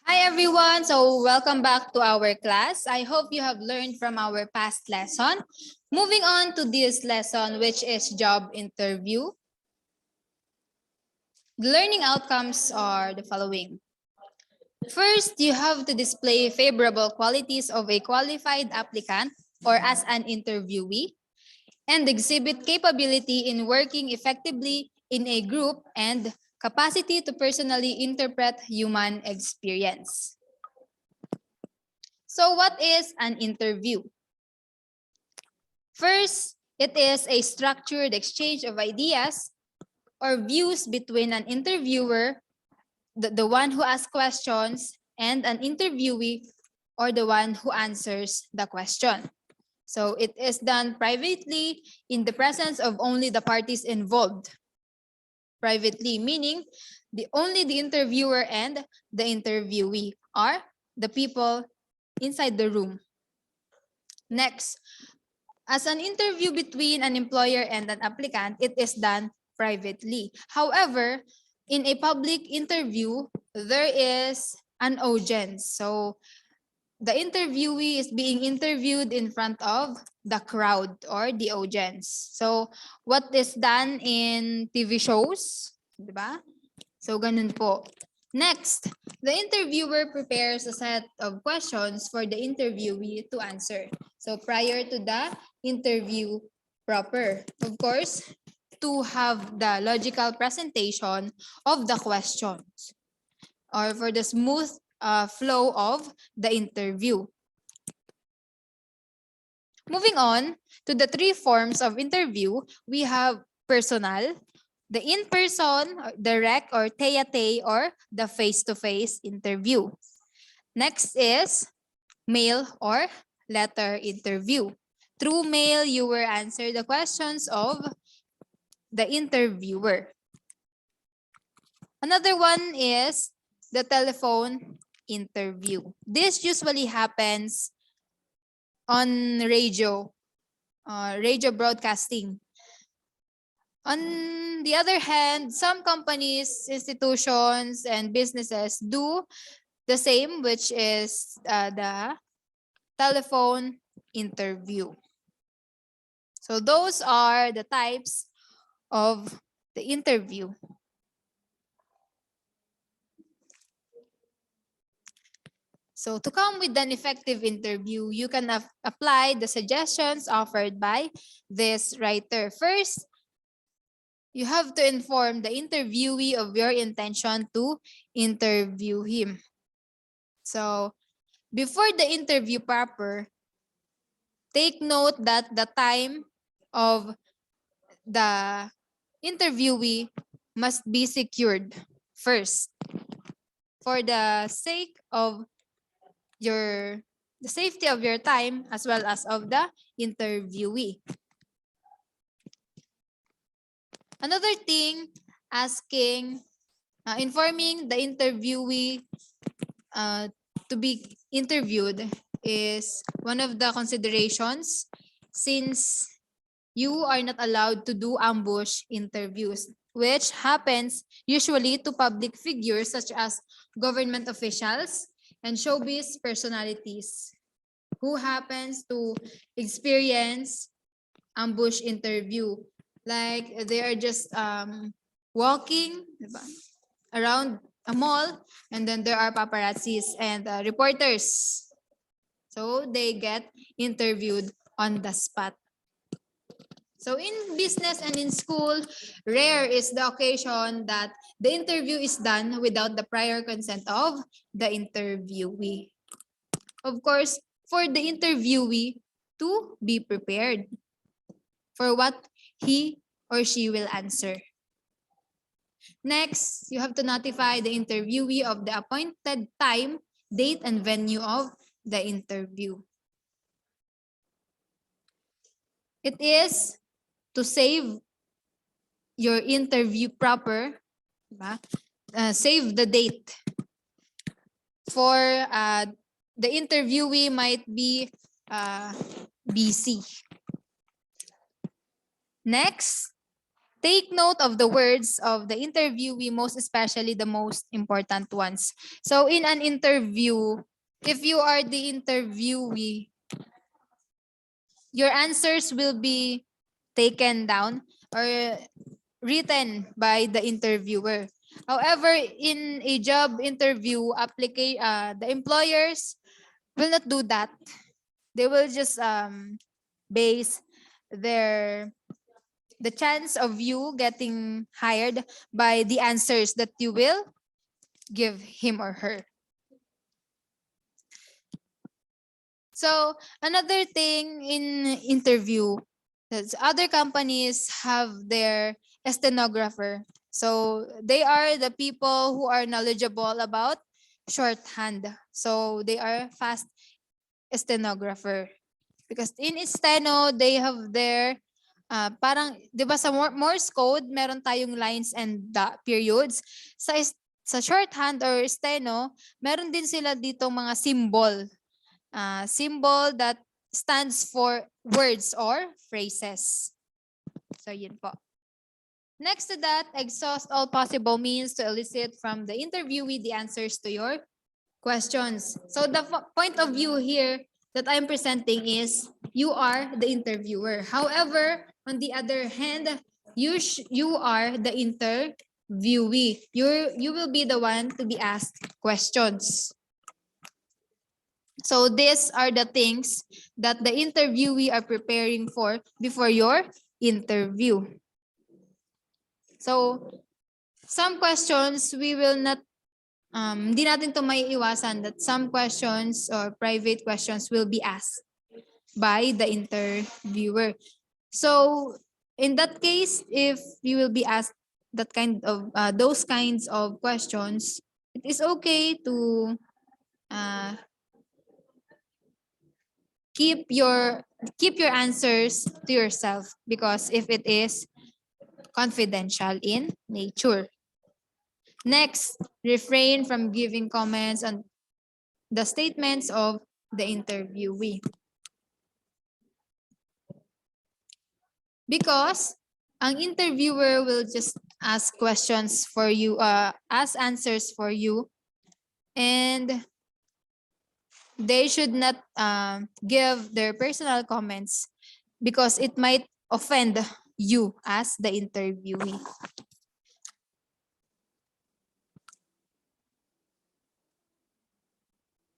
Hi everyone, so welcome back to our class. I hope you have learned from our past lesson. Moving on to this lesson, which is job interview. The learning outcomes are the following. First, you have to display favorable qualities of a qualified applicant or as an interviewee and exhibit capability in working effectively in a group and capacity to personally interpret human experience. So what is an interview? First, it is a structured exchange of ideas or views between an interviewer, the one who asks questions, and an interviewee or the one who answers the question. So it is done privately in the presence of only the parties involved. Privately, meaning only the interviewer and the interviewee are the people inside the room. Next, as an interview between an employer and an applicant, it is done privately. However, in a public interview, there is an audience. So the interviewee is being interviewed in front of the crowd or the audience. So what is done in TV shows, di ba? So ganun po. Next, the interviewer prepares a set of questions for the interviewee to answer. So prior to the interview proper, of course, to have the logical presentation of the questions or for the smooth flow of the interview. Moving on to the three forms of interview, we have personal, the in-person, direct or tete or the face-to-face interview. Next is mail or letter interview. Through mail, you will answer the questions of the interviewer. Another one is the telephone interview. This usually happens on radio broadcasting. On the other hand, some companies, institutions, and businesses do the same, which is the telephone interview. So those are the types of the interview. So to come with an effective interview, you can apply the suggestions offered by this writer. First, you have to inform the interviewee of your intention to interview him. So before the interview proper, take note that the time of the interviewee must be secured first for the sake of the safety of your time as well as of the interviewee. Another thing, informing the interviewee to be interviewed is one of the considerations since you are not allowed to do ambush interviews, which happens usually to public figures such as government officials and showbiz personalities who happens to experience ambush interview. Like they are just walking around a mall and then there are paparazzis and reporters. So they get interviewed on the spot. So in business and in school, rare is the occasion that the interview is done without the prior consent of the interviewee. Of course, for the interviewee to be prepared for what he or she will answer. Next, you have to notify the interviewee of the appointed time, date, and venue of the interview. It is to save your interview proper, save the date. For the interviewee might be busy. Next, take note of the words of the interviewee, most especially the most important ones. So in an interview, if you are the interviewee, your answers will be taken down or written by the interviewer. However, in a job interview application, the employers will not do that. They will just base their the chance of you getting hired by the answers that you will give him or her. So another thing in interview, is other companies have their stenographer. So they are the people who are knowledgeable about shorthand. So they are fast stenographer. Because in steno, they have their parang, di ba sa Morse code, meron tayong lines and periods. Sa shorthand or steno, meron din sila ditong mga symbol. Symbol that stands for words or phrases. So yun po. Next to that, exhaust all possible means to elicit from the interviewee the answers to your questions. So the point of view here that I'm presenting is you are the interviewer. However, on the other hand, you are the interviewee. You will be the one to be asked questions. So these are the things that the interviewee are preparing for before your interview. So some questions we will not hindi natin to may iwasan that some questions or private questions will be asked by the interviewer. So in that case, if you will be asked that kind of those kinds of questions, it is okay to keep your answers to yourself, because if it is confidential in nature. Next, refrain from giving comments on the statements of the interviewee. Because ang interviewer will just ask questions for you, ask answers for you, and they should not give their personal comments because it might offend you as the interviewee.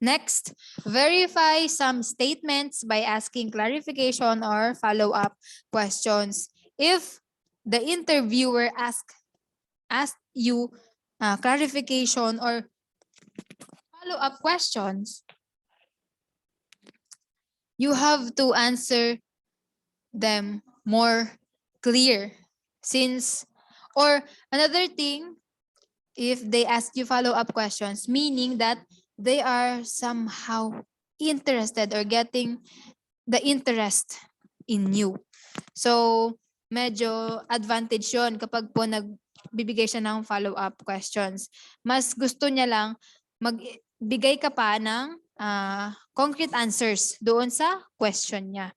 Next, verify some statements by asking clarification or follow-up questions. If the interviewer asks you clarification or follow-up questions, you have to answer them more clear. Or another thing, if they ask you follow-up questions, meaning that they are somehow interested or getting the interest in you. So, medyo advantage yon kapag po nagbibigay siya ng follow-up questions. Mas gusto niya lang magbigay ka pa ng concrete answers doon sa question niya.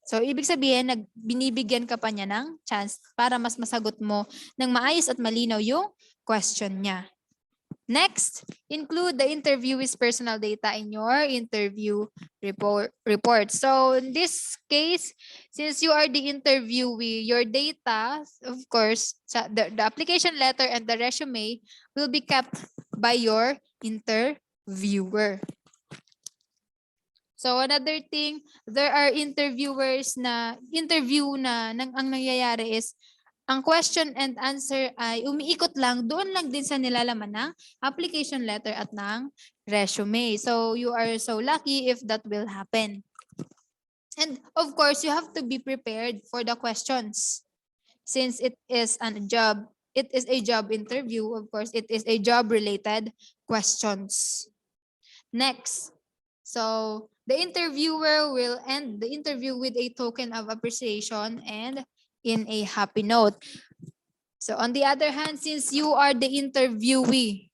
So, ibig sabihin, binibigyan ka pa niya ng chance para mas masagot mo ng maayos at malinaw yung question niya. Next, include the interviewee's personal data in your interview report. So in this case, since you are the interviewee, your data, of course, the application letter and the resume will be kept by your interviewer. So another thing, there are interviewers na ang nangyayari is ang question and answer ay umiikot lang, doon lang din sa nilalaman ng application letter at ng resume. So you are so lucky if that will happen. And of course, you have to be prepared for the questions. Since it is a job interview, of course, it is a job-related questions. Next, so the interviewer will end the interview with a token of appreciation and in a happy note. So on the other hand, since you are the interviewee,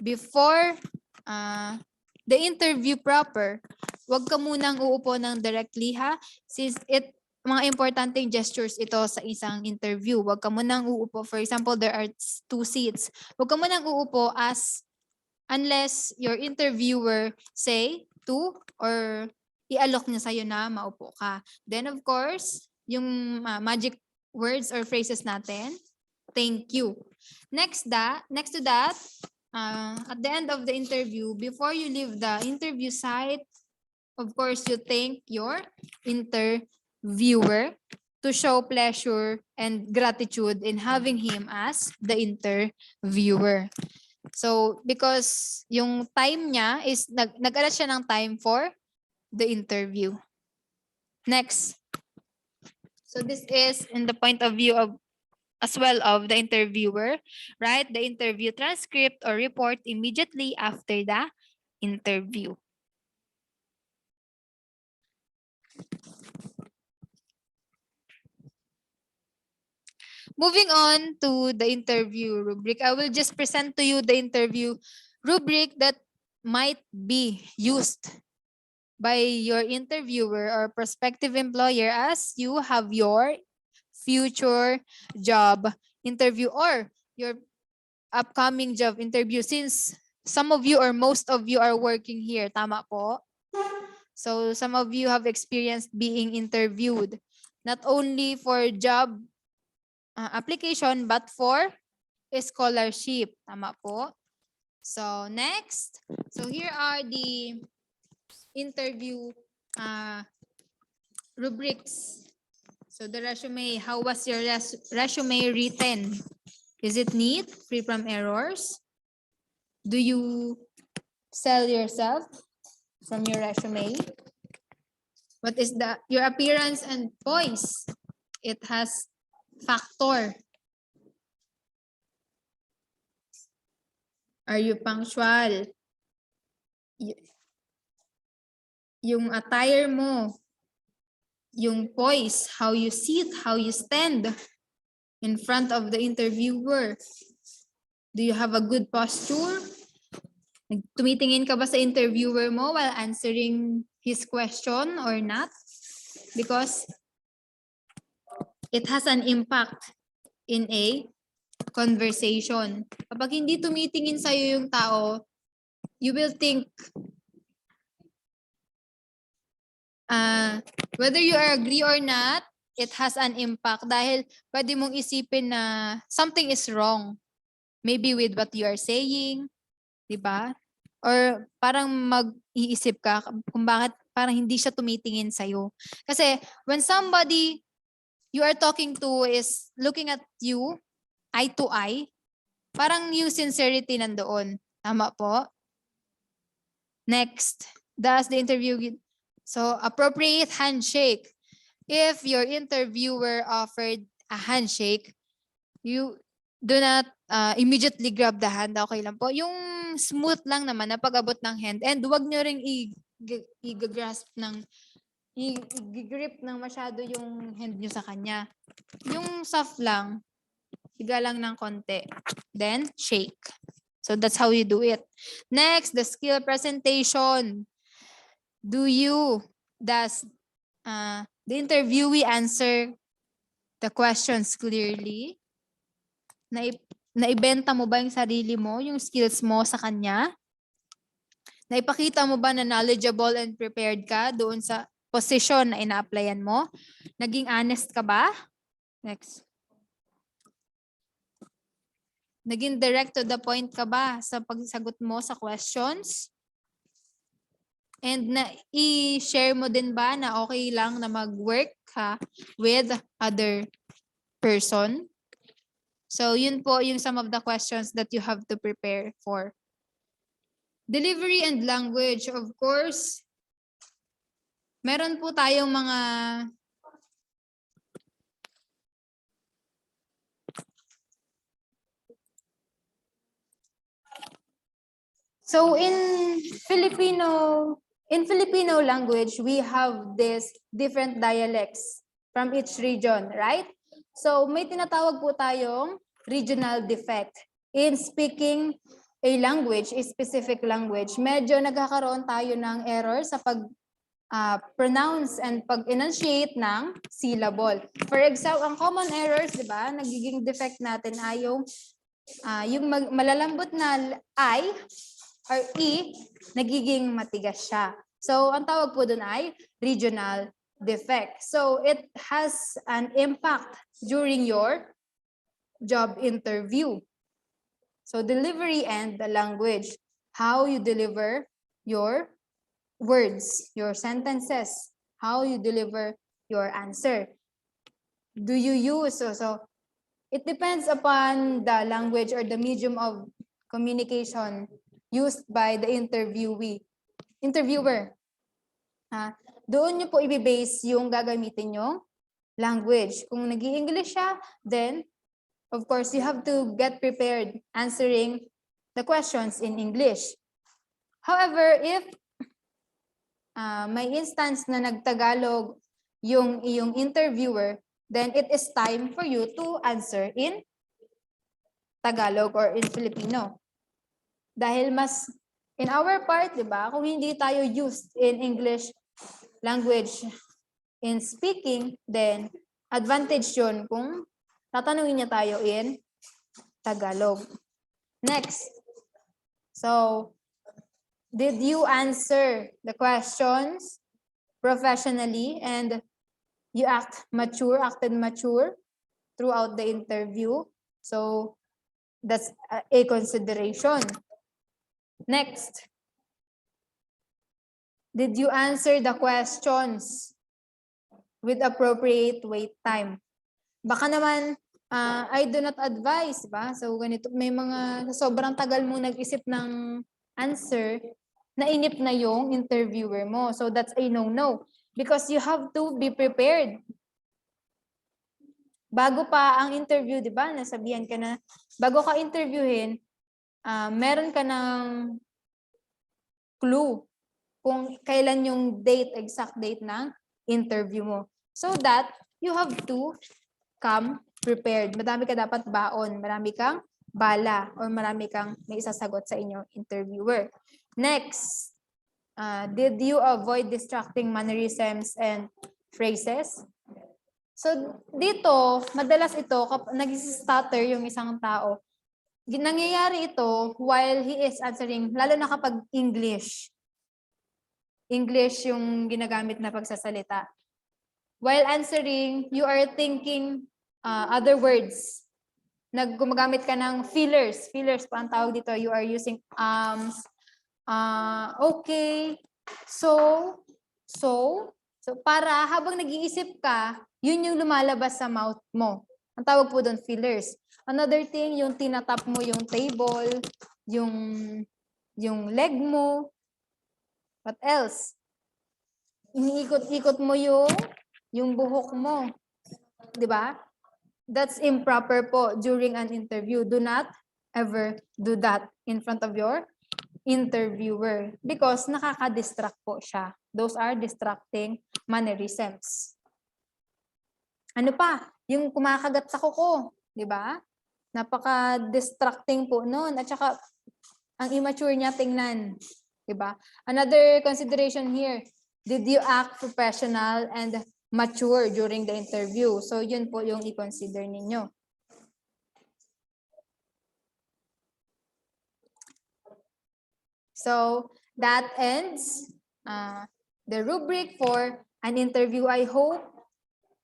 before the interview proper, wag ka munang uupo ng directly ha, since it mga importanteng gestures ito sa isang interview. Huwag ka munang uupo. For example, there are 2 seats. Huwag ka munang uupo unless your interviewer say to or i-alok niya sa'yo na maupo ka. Then of course, yung magic words or phrases natin, thank you. Next to that, at the end of the interview, before you leave the interview site, of course, you thank your interviewer to show pleasure and gratitude in having him as the interviewer. So, because yung time niya is, nag-alat siya ng time for the interview. Next. So, this is in the point of view of, as well of the interviewer, write the interview transcript or report immediately after the interview. Moving on to the interview rubric, I will just present to you the interview rubric that might be used by your interviewer or prospective employer as you have your future job interview or your upcoming job interview, since some of you or most of you are working here. Tama po? So some of you have experienced being interviewed, not only for job application but for a scholarship. Tama po? So next, so here are the interview rubrics. So the resume, how was your resume written? Is it neat, free from errors? Do you sell yourself from your resume? What is your appearance and voice? It has factor. Are you punctual? Yung attire mo, yung poise, how you sit, how you stand in front of the interviewer. Do you have a good posture? Tumitingin ka ba sa interviewer mo while answering his question or not? Because it has an impact in a conversation. Kapag hindi tumitingin sa'yo yung tao, you will think whether you agree or not, it has an impact dahil pwede mong isipin na something is wrong. Maybe with what you are saying, di ba? Or parang mag-iisip ka kung bakit parang hindi siya tumitingin sa'yo. Kasi when somebody you are talking to is looking at you eye to eye, parang yung sincerity nandoon. Tama po? Next, does the interview... So, appropriate handshake. If your interviewer offered a handshake, you do not immediately grab the hand. Okay lang po. Yung smooth lang naman na pag-abot ng hand. And huwag nyo rin i-grasp ng, i-grip ng masyado yung hand nyo sa kanya. Yung soft lang, higa lang ng konti. Then, shake. So, that's how you do it. Next, the skill presentation. Does the interviewee answer the questions clearly? Naibenta mo ba yung sarili mo, yung skills mo sa kanya? Naipakita mo ba na knowledgeable and prepared ka doon sa position na ina-applyan mo? Naging honest ka ba? Next. Naging direct to the point ka ba sa pagsagot mo sa questions? And na i-share mo din ba na okay lang na mag-work ka with other person? So yun po yung some of the questions that you have to prepare for. Delivery and language, of course. Meron po tayong mga so in Filipino language, we have this different dialects from each region, right? So may tinatawag po tayong regional defect in speaking a language, a specific language. Medyo nagkakaroon tayo ng error sa pronounce and pag-enunciate ng syllable. For example, ang common errors, di ba, nagiging defect natin ay yung malalambot na I or E, nagiging matigas siya. So, ang tawag po dun ay regional defect. So, it has an impact during your job interview. So, delivery and the language. How you deliver your words, your sentences, how you deliver your answer. Do you use, so it depends upon the language or the medium of communication used by the interviewer. Doon nyo po i-base yung gagamitin yung language. Kung nag-i-English siya, then of course you have to get prepared answering the questions in English. However, if may instance na nagtagalog yung iyong interviewer, then it is time for you to answer in Tagalog or in Filipino. Dahil mas, in our part, di ba, kung hindi tayo used in English language in speaking, then advantage yun kung tatanungin niya tayo in Tagalog. Next. So, did you answer the questions professionally and you acted mature throughout the interview? So, that's a consideration. Next. Did you answer the questions with appropriate wait time? Baka naman, I do not advise, ba? So, ganito, may mga sobrang tagal mo nag-isip ng answer, nainip na yung interviewer mo. So, that's a no-no. Because you have to be prepared. Bago pa ang interview, di ba? Nasabihan ka na, bago ka interviewin, meron ka ng clue kung kailan yung exact date ng interview mo. So that you have to come prepared. Marami ka dapat baon, marami kang bala, or marami kang may isasagot sa inyong interviewer. Next, did you avoid distracting mannerisms and phrases? So dito, madalas ito, nag-stutter yung isang tao. Nangyayari ito while he is answering, lalo na kapag English. English yung ginagamit na pagsasalita. While answering, you are thinking other words. Gumagamit ka ng fillers. Fillers pa ang tawag dito. You are using okay, so para habang nag-iisip ka, yun yung lumalabas sa mouth mo. Ang tawag po doon, fillers. Another thing, yung tinatap mo yung table, yung leg mo. What else? Iniikot-ikot mo yung buhok mo. 'Di ba? That's improper po during an interview. Do not ever do that in front of your interviewer because nakaka-distract po siya. Those are distracting mannerisms. Ano pa? Yung kumakagat sa kuko, 'di ba? Napaka-distracting po noon. At saka ang immature niya tingnan, 'di ba? Another consideration here, did you act professional and mature during the interview? So yun po yung i-consider ninyo. So that ends the rubric for an interview. I hope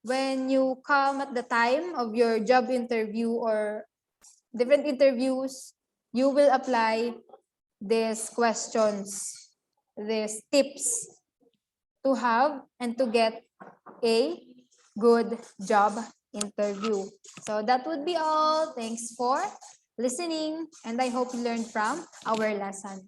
when you come at the time of your job interview or different interviews, you will apply these questions, these tips to have and to get a good job interview. So that would be all. Thanks for listening, and I hope you learned from our lesson.